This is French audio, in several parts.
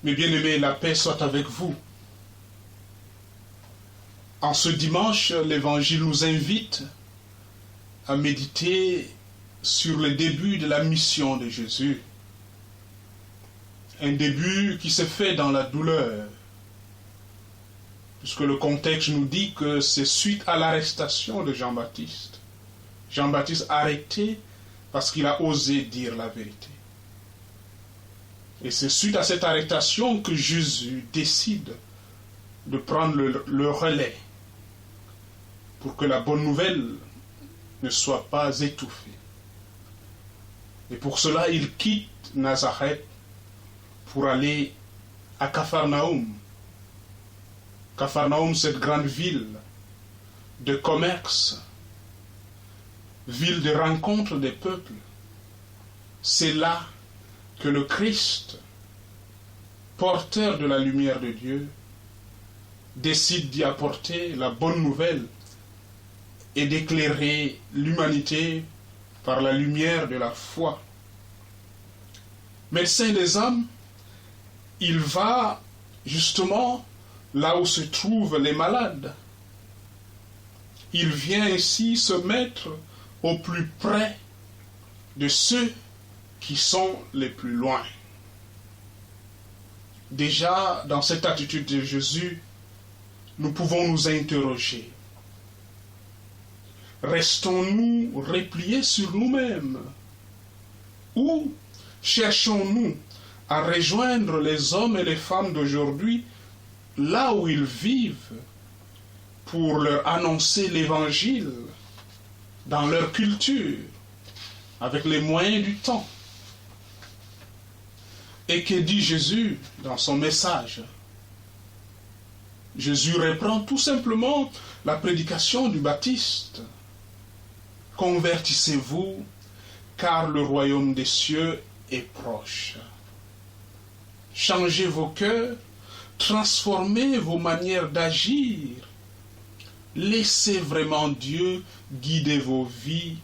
Mes bien-aimés, la paix soit avec vous. En ce dimanche, l'Évangile nous invite à méditer sur le début de la mission de Jésus. Un début qui se fait dans la douleur, puisque le contexte nous dit que c'est suite à l'arrestation de Jean-Baptiste. Jean-Baptiste arrêté parce qu'il a osé dire la vérité. Et c'est suite à cette arrestation que Jésus décide de prendre le relais pour que la bonne nouvelle ne soit pas étouffée. Et pour cela, il quitte Nazareth pour aller à Capharnaüm. Capharnaüm, cette grande ville de commerce, ville de rencontre des peuples. C'est là que le Christ, porteur de la lumière de Dieu, décide d'y apporter la bonne nouvelle et d'éclairer l'humanité par la lumière de la foi. Médecin des âmes, il va justement là où se trouvent les malades. Il vient ici se mettre au plus près de ceux qui sont les plus loin. Déjà, dans cette attitude de Jésus, nous pouvons nous interroger. Restons-nous repliés sur nous-mêmes? Ou cherchons-nous à rejoindre les hommes et les femmes d'aujourd'hui là où ils vivent pour leur annoncer l'Évangile dans leur culture, avec les moyens du temps? Et que dit Jésus dans son message? Jésus reprend tout simplement la prédication du Baptiste. Convertissez-vous, car le royaume des cieux est proche. Changez vos cœurs, transformez vos manières d'agir. Laissez vraiment Dieu guider vos vies.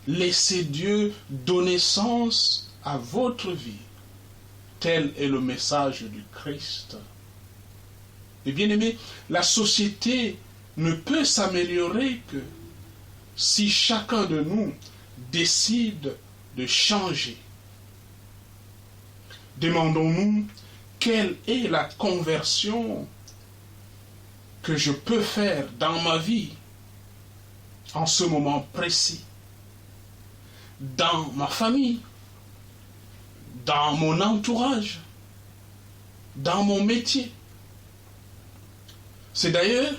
Laissez Dieu donner sens à votre vie. Tel est le message du Christ. Et bien aimé, la société ne peut s'améliorer que si chacun de nous décide de changer. Demandons-nous quelle est la conversion que je peux faire dans ma vie en ce moment précis, dans ma famille, dans mon entourage, dans mon métier. C'est d'ailleurs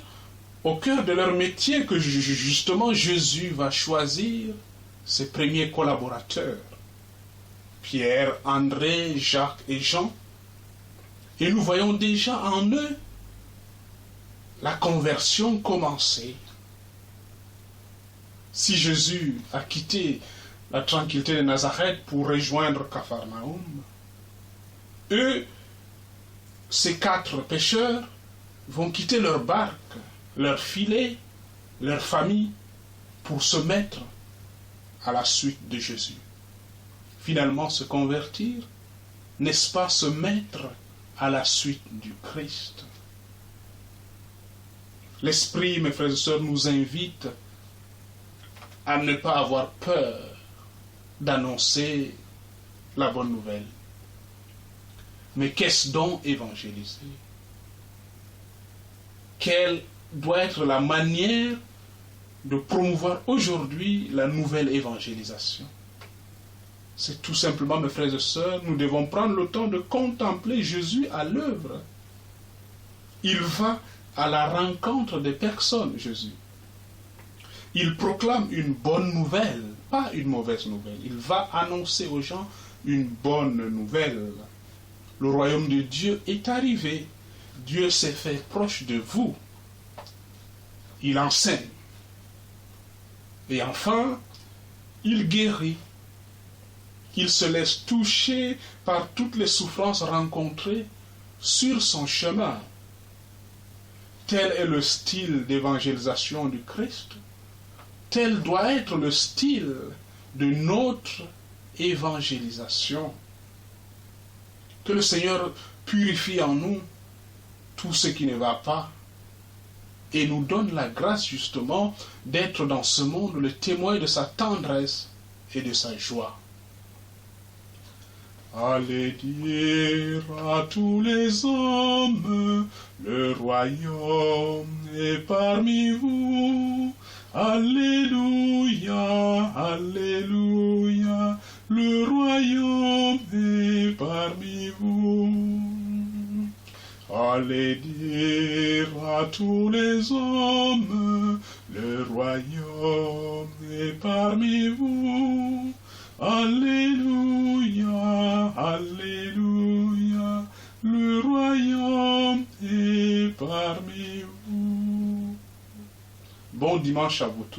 au cœur de leur métier que justement Jésus va choisir ses premiers collaborateurs, Pierre, André, Jacques et Jean. Et nous voyons déjà en eux la conversion commencer. Si Jésus a quitté la tranquillité de Nazareth pour rejoindre Capharnaüm, eux, ces 4 pêcheurs, vont quitter leur barque, leur filet, leur famille, pour se mettre à la suite de Jésus. Finalement, se convertir, n'est-ce pas se mettre à la suite du Christ? L'Esprit, mes frères et sœurs, nous invite à ne pas avoir peur d'annoncer la bonne nouvelle. Mais qu'est-ce donc évangéliser? Quelle doit être la manière de promouvoir aujourd'hui la nouvelle évangélisation? C'est tout simplement, mes frères et sœurs, nous devons prendre le temps de contempler Jésus à l'œuvre. Il va à la rencontre des personnes, Jésus. Il proclame une bonne nouvelle, pas une mauvaise nouvelle. Il va annoncer aux gens une bonne nouvelle. Le royaume de Dieu est arrivé. Dieu s'est fait proche de vous. Il enseigne. Et enfin, il guérit. Il se laisse toucher par toutes les souffrances rencontrées sur son chemin. Tel est le style d'évangélisation du Christ. Tel doit être le style de notre évangélisation. Que le Seigneur purifie en nous tout ce qui ne va pas et nous donne la grâce justement d'être dans ce monde le témoin de sa tendresse et de sa joie. Allez dire à tous les hommes, le royaume est parmi vous. Alléluia, alléluia, le royaume est parmi vous. Allez dire à tous les hommes, le royaume est parmi vous. Alléluia, alléluia, le royaume est parmi vous. Bon dimanche à vous tous.